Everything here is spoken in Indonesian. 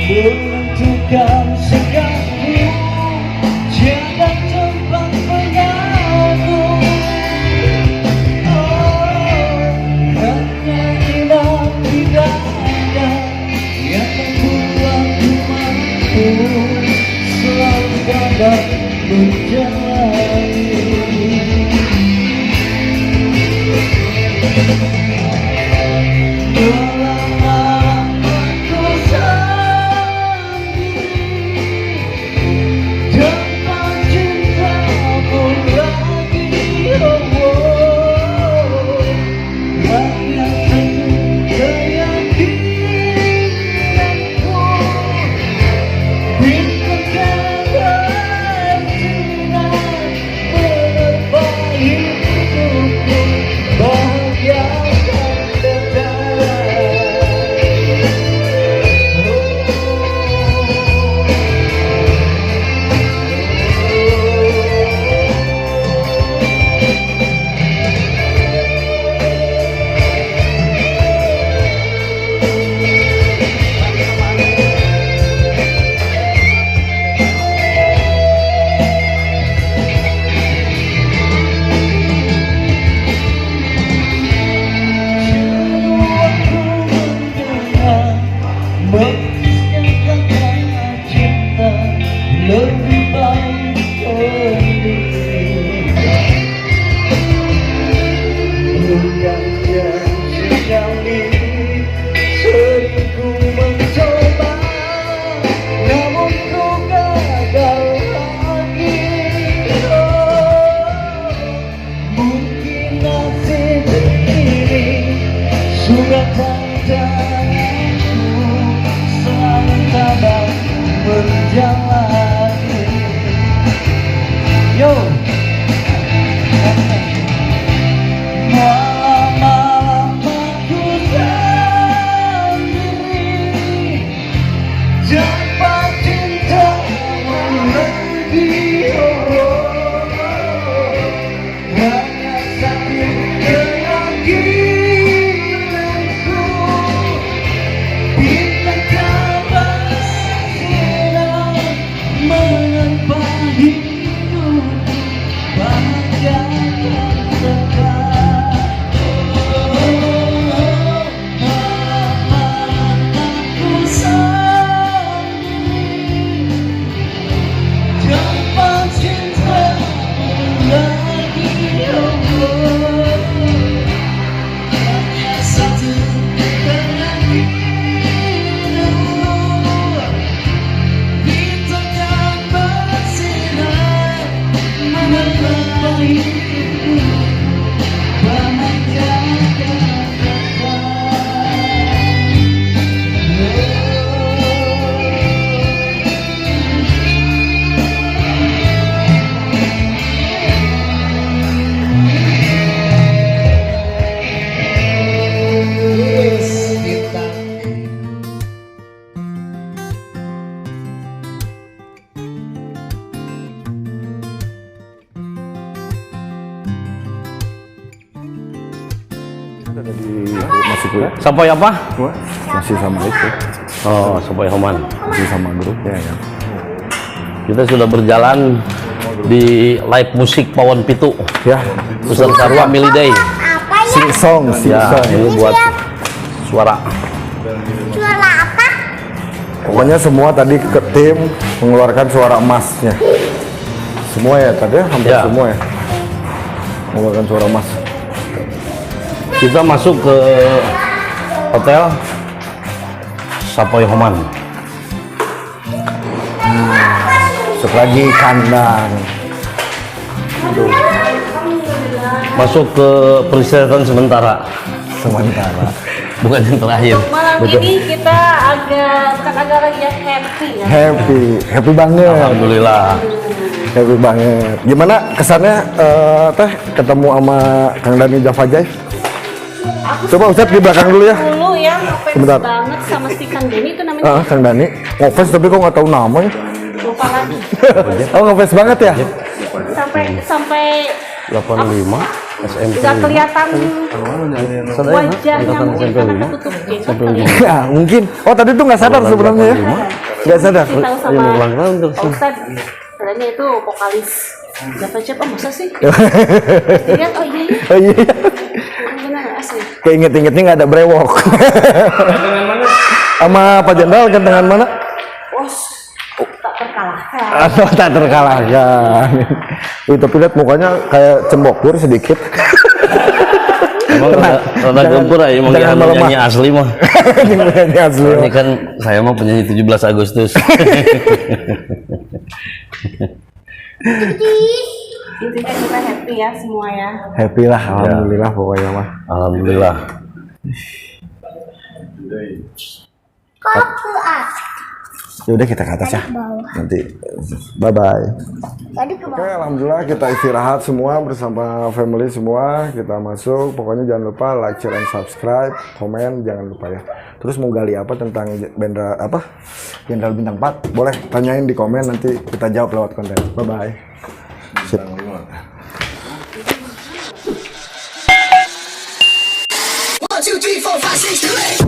Menentukan sikapku, jangan tempat pengaku. Hanya inam indahnya yang membuatku mampu selalu dapat menjalani. Surat tanganku selalu tabah menjalani. Yo, malam-malam aku sendiri tanpa cintamu lagi. Hanya satu keyakinan. Sampai apa? masih sama itu, Oh, Sapoy Homan. masih sama grupnya ya. Kita sudah berjalan di live musik Pawon Pitu. Ya, Peserta Family Day. sing song, Ya, ini buat suara. Suara apa? Pokoknya semua tadi ke tim mengeluarkan suara emasnya. Semua ya tadi, hampir Ya. semua ya. Mengeluarkan suara emas. Kita masuk ke hotel Sapoy Homan. Masuk lagi kandang. Masuk ke peristirahatan sementara. Sementara. Bukan yang terakhir. Malam ini kita agak lagi happy ya. Happy banget. Alhamdulillah. Happy banget. Gimana kesannya teh ketemu sama Kang Dani Java Jai? Coba Ustadz di belakang dulu ya. Dulu ya, ngefans Sebentar. banget sama si Kang Denny itu namanya. Kang Dani. Ngefans tapi kok nggak tahu namanya. Lupa lagi. Oh ngefans banget ya? Sampai 85 SMP. nggak kelihatan wajahnya Angkatan mungkin SMP karena 5. ketutup gitu. SMP kali ya. Ya mungkin. Oh tadi tuh nggak sadar sebenarnya ya? Nggak sadar. Kita tahu Ini sama ulang tahun tuh. Pak Ustadz, katanya itu vokalis Java Jep. Oh masa sih? Lihat, oh iya iya. Oh iya. Benar asli. Keinget-ingetnya nggak ada brewok. Sama Pak Jenderal gantengan mana? Tak terkalahkan. Atau tak terkalahkan. Wih, tapi lihat mukanya kayak cembokur sedikit. Emang rada gempur aja emang jangan yang melemah. nyanyi asli mah. Ini asli. Ini kan saya mah penyanyi 17 Agustus. Intinya kita happy ya semua ya. Happy lah, alhamdulillah pokoknya mah. Alhamdulillah. Kok ke atas? Ya udah kita ke atas ya. Nanti bye bye. Tadi ke Oke, alhamdulillah kita istirahat semua bersama family semua. Kita masuk. Pokoknya jangan lupa like, share, and subscribe, komen jangan lupa ya. Terus mau gali apa tentang bendera apa? Jenderal Bintang 4? Boleh tanyain di komen nanti kita jawab lewat konten. Bye bye. Sip. 1, 2, 3, 4, 5, 6, 7, 8.